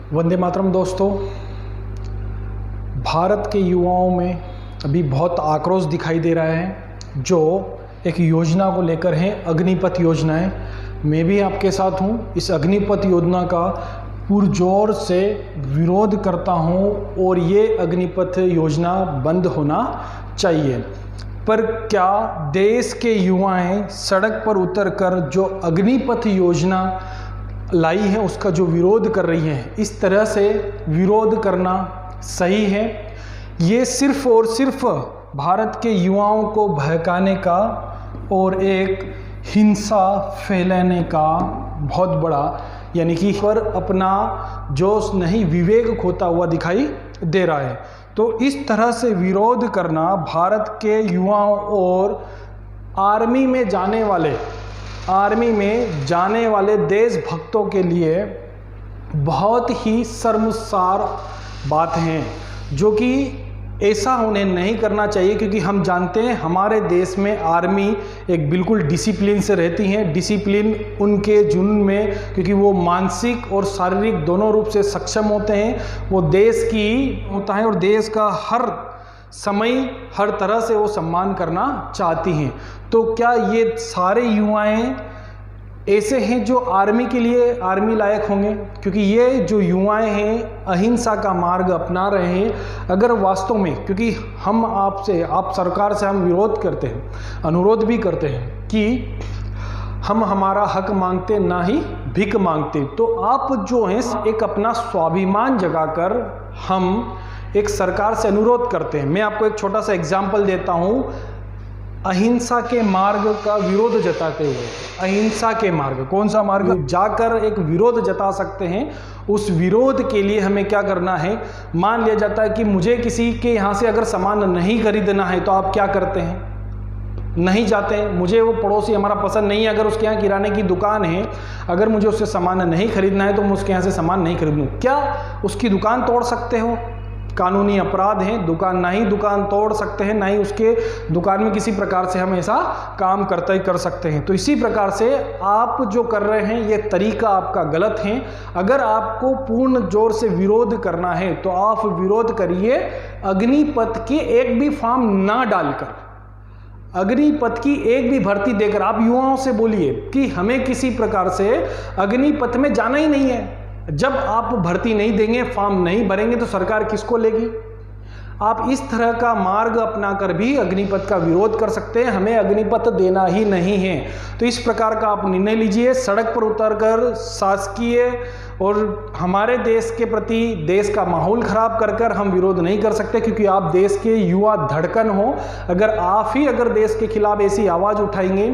वंदे मातरम दोस्तों। भारत के युवाओं में अभी बहुत आक्रोश दिखाई दे रहा है जो एक योजना को लेकर है, अग्निपथ योजना है। मैं भी आपके साथ हूँ। इस अग्निपथ योजना का पुरजोर से विरोध करता हूँ और ये अग्निपथ योजना बंद होना चाहिए। पर क्या देश के युवाएं सड़क पर उतरकर जो अग्निपथ योजना लाई है उसका जो विरोध कर रही हैं, इस तरह से विरोध करना सही है? ये सिर्फ और सिर्फ भारत के युवाओं को बहकाने का और एक हिंसा फैलाने का बहुत बड़ा यानी कि पर अपना जोश नहीं विवेक खोता हुआ दिखाई दे रहा है। तो इस तरह से विरोध करना भारत के युवाओं और आर्मी में जाने वाले देशभक्तों के लिए बहुत ही शर्मसार बात है, जो कि ऐसा उन्हें नहीं करना चाहिए। क्योंकि हम जानते हैं हमारे देश में आर्मी एक बिल्कुल डिसिप्लिन से रहती हैं। डिसिप्लिन उनके जुनून में, क्योंकि वो मानसिक और शारीरिक दोनों रूप से सक्षम होते हैं। वो देश की होता है और देश का हर समय हर तरह से वो सम्मान करना चाहती हैं। तो क्या ये सारे युवाएं ऐसे हैं जो आर्मी के लिए आर्मी लायक होंगे? क्योंकि ये जो युवाएं हैं अहिंसा का मार्ग अपना रहे हैं। अगर वास्तव में, क्योंकि हम आप सरकार से हम विरोध करते हैं, अनुरोध भी करते हैं कि हम हमारा हक मांगते ना ही भीख मांगते, तो आप जो हैं एक अपना स्वाभिमान जगाकर हम एक सरकार से अनुरोध करते हैं। मैं आपको एक छोटा सा एग्जाम्पल देता हूँ। अहिंसा के मार्ग का विरोध जताते हुए, अहिंसा के मार्ग, कौन सा मार्ग जाकर एक विरोध जता सकते हैं, उस विरोध के लिए हमें क्या करना है? मान लिया जाता है कि मुझे किसी के यहाँ से अगर सामान नहीं खरीदना है तो आप क्या करते हैं? नहीं जाते हैं। मुझे वो पड़ोसी हमारा पसंद नहीं है, अगर उसके यहाँ किराने की दुकान है, अगर मुझे उससे सामान नहीं खरीदना है तो मैं उसके यहाँ से सामान नहीं खरीदूँ। क्या उसकी दुकान तोड़ सकते हो? कानूनी अपराध है। दुकान ना ही दुकान तोड़ सकते हैं, ना ही उसके दुकान में किसी प्रकार से हम ऐसा काम कर सकते हैं। तो इसी प्रकार से आप जो कर रहे हैं ये तरीका आपका गलत है। अगर आपको पूर्ण जोर से विरोध करना है तो आप विरोध करिए अग्निपथ की एक भी फॉर्म ना डालकर, अग्निपथ की एक भी भर्ती देकर। आप युवाओं से बोलिए कि हमें किसी प्रकार से अग्निपथ में जाना ही नहीं है। जब आप भर्ती नहीं देंगे, फॉर्म नहीं भरेंगे तो सरकार किसको लेगी? आप इस तरह का मार्ग अपनाकर भी अग्निपथ का विरोध कर सकते हैं। हमें अग्निपथ देना ही नहीं है। तो इस प्रकार का आप निर्णय लीजिए। सड़क पर उतरकर शासकीय और हमारे देश के प्रति देश का माहौल खराब कर हम विरोध नहीं कर सकते, क्योंकि आप देश के युवा धड़कन हो। अगर देश के खिलाफ ऐसी आवाज़ उठाएंगे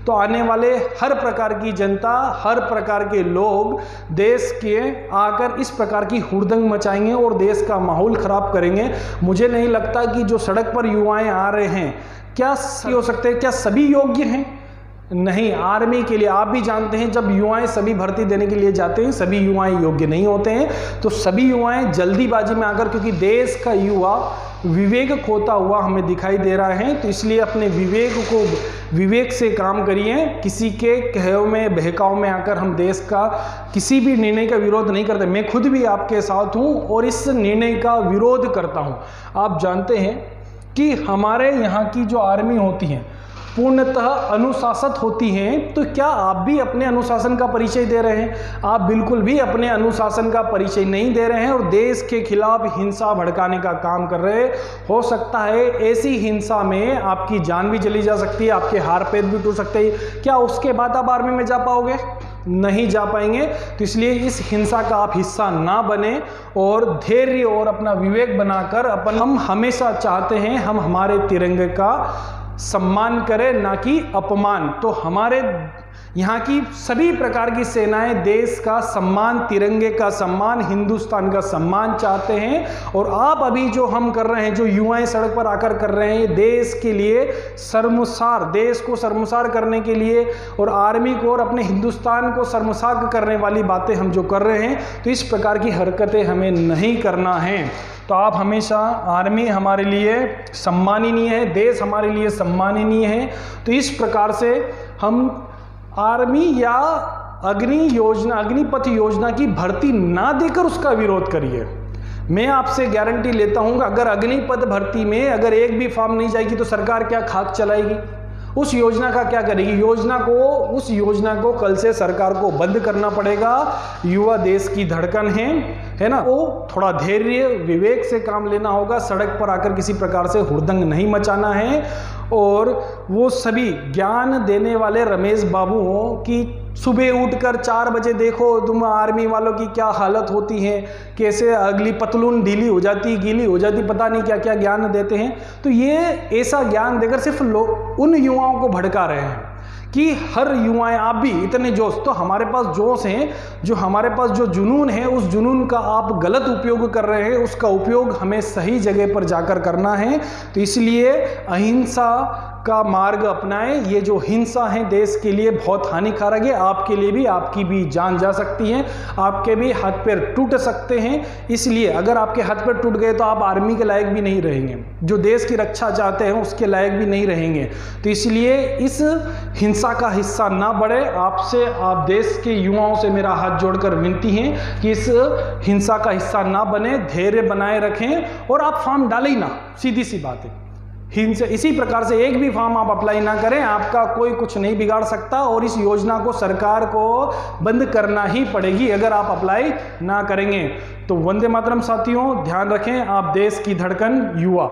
तो आने वाले हर प्रकार की जनता, हर प्रकार के लोग देश के आकर इस प्रकार की हुड़दंग मचाएंगे और देश का माहौल खराब करेंगे। मुझे नहीं लगता कि जो सड़क पर युवाएं आ रहे हैं क्या सही हो सकते हैं? क्या सभी योग्य हैं? नहीं। आर्मी के लिए आप भी जानते हैं, जब युवाएं सभी भर्ती देने के लिए जाते हैं, सभी युवाएं योग्य नहीं होते हैं। तो सभी युवाएं जल्दीबाजी में आकर, क्योंकि देश का युवा विवेक खोता हुआ हमें दिखाई दे रहा है, तो इसलिए अपने विवेक से काम करिए। किसी के कहव में बहकाव में आकर हम देश का किसी भी निर्णय का विरोध नहीं करते। मैं खुद भी आपके साथ हूँ और इस निर्णय का विरोध करता हूँ। आप जानते हैं कि हमारे यहाँ की जो आर्मी होती है पूर्णतः अनुशासित होती हैं। तो क्या आप भी अपने अनुशासन का परिचय दे रहे हैं? आप बिल्कुल भी अपने अनुशासन का परिचय नहीं दे रहे हैं और देश के खिलाफ हिंसा भड़काने का काम कर रहे हैं। हो सकता है ऐसी हिंसा में आपकी जान भी चली जा सकती है, आपके हाथ पैर भी टूट सकते हैं। क्या उसके बाद आप आर्मी में जा पाओगे? नहीं जा पाएंगे। तो इसलिए इस हिंसा का आप हिस्सा ना बने और धैर्य और अपना विवेक बनाकर हम हमेशा चाहते हैं हम हमारे तिरंगे का सम्मान करें, ना कि अपमान। तो हमारे यहाँ की सभी प्रकार की सेनाएं देश का सम्मान, तिरंगे का सम्मान, हिंदुस्तान का सम्मान चाहते हैं। और आप अभी जो हम कर रहे हैं, जो युवाएं सड़क पर आकर कर रहे हैं, देश के लिए शर्मसार, देश को शर्मसार करने के लिए और आर्मी को और अपने हिंदुस्तान को शर्मसार करने वाली बातें हम जो कर रहे हैं, तो इस प्रकार की हरकतें हमें नहीं करना है। तो आप हमेशा, आर्मी हमारे लिए सम्माननीय है, देश हमारे लिए सम्माननीय है। तो इस प्रकार से हम आर्मी या अग्निपथ योजना की भर्ती ना देकर उसका विरोध करिए। मैं आपसे गारंटी लेता हूं कि अगर अग्निपथ भर्ती में अगर एक भी फॉर्म नहीं जाएगी तो सरकार क्या खाक चलाएगी? उस योजना का क्या करेगी? उस योजना को कल से सरकार को बंद करना पड़ेगा। युवा देश की धड़कन है ना? वो थोड़ा धैर्य विवेक से काम लेना होगा। सड़क पर आकर किसी प्रकार से हुड़दंग नहीं मचाना है। और वो सभी ज्ञान देने वाले रमेश बाबू हो कि सुबह उठकर 4 बजे देखो तुम आर्मी वालों की क्या हालत होती है, कैसे अगली पतलून ढीली हो जाती, गीली हो जाती, पता नहीं क्या क्या ज्ञान देते हैं। तो ये ऐसा ज्ञान देकर सिर्फ उन युवाओं को भड़का रहे हैं कि हर युवाएं आप भी इतने जोश, तो हमारे पास जोश हैं, जो हमारे पास जो जुनून है उस जुनून का आप गलत उपयोग कर रहे हैं। उसका उपयोग हमें सही जगह पर जाकर करना है। तो इसलिए अहिंसा का मार्ग अपनाएं। ये जो हिंसा है देश के लिए बहुत हानिकारक है। आपके लिए भी, आपकी भी जान जा सकती है, आपके भी हाथ पैर टूट सकते हैं। इसलिए अगर आपके हाथ पैर टूट गए तो आप आर्मी के लायक भी नहीं रहेंगे, जो देश की रक्षा चाहते हैं उसके लायक भी नहीं रहेंगे। तो इसलिए इस हिंसा का हिस्सा ना बढ़े। आपसे, आप देश के युवाओं से मेरा हाथ जोड़कर विनती है कि इस हिंसा का हिस्सा ना बने, धैर्य बनाए रखें और आप फॉर्म डालें ही ना, सीधी सी बात है। हिंसा इसी प्रकार से एक भी फॉर्म आप अप्लाई ना करें, आपका कोई कुछ नहीं बिगाड़ सकता। और इस योजना को सरकार को बंद करना ही पड़ेगी अगर आप अप्लाई ना करेंगे। तो वंदे मातरम साथियों, ध्यान रखें, आप देश की धड़कन युवा।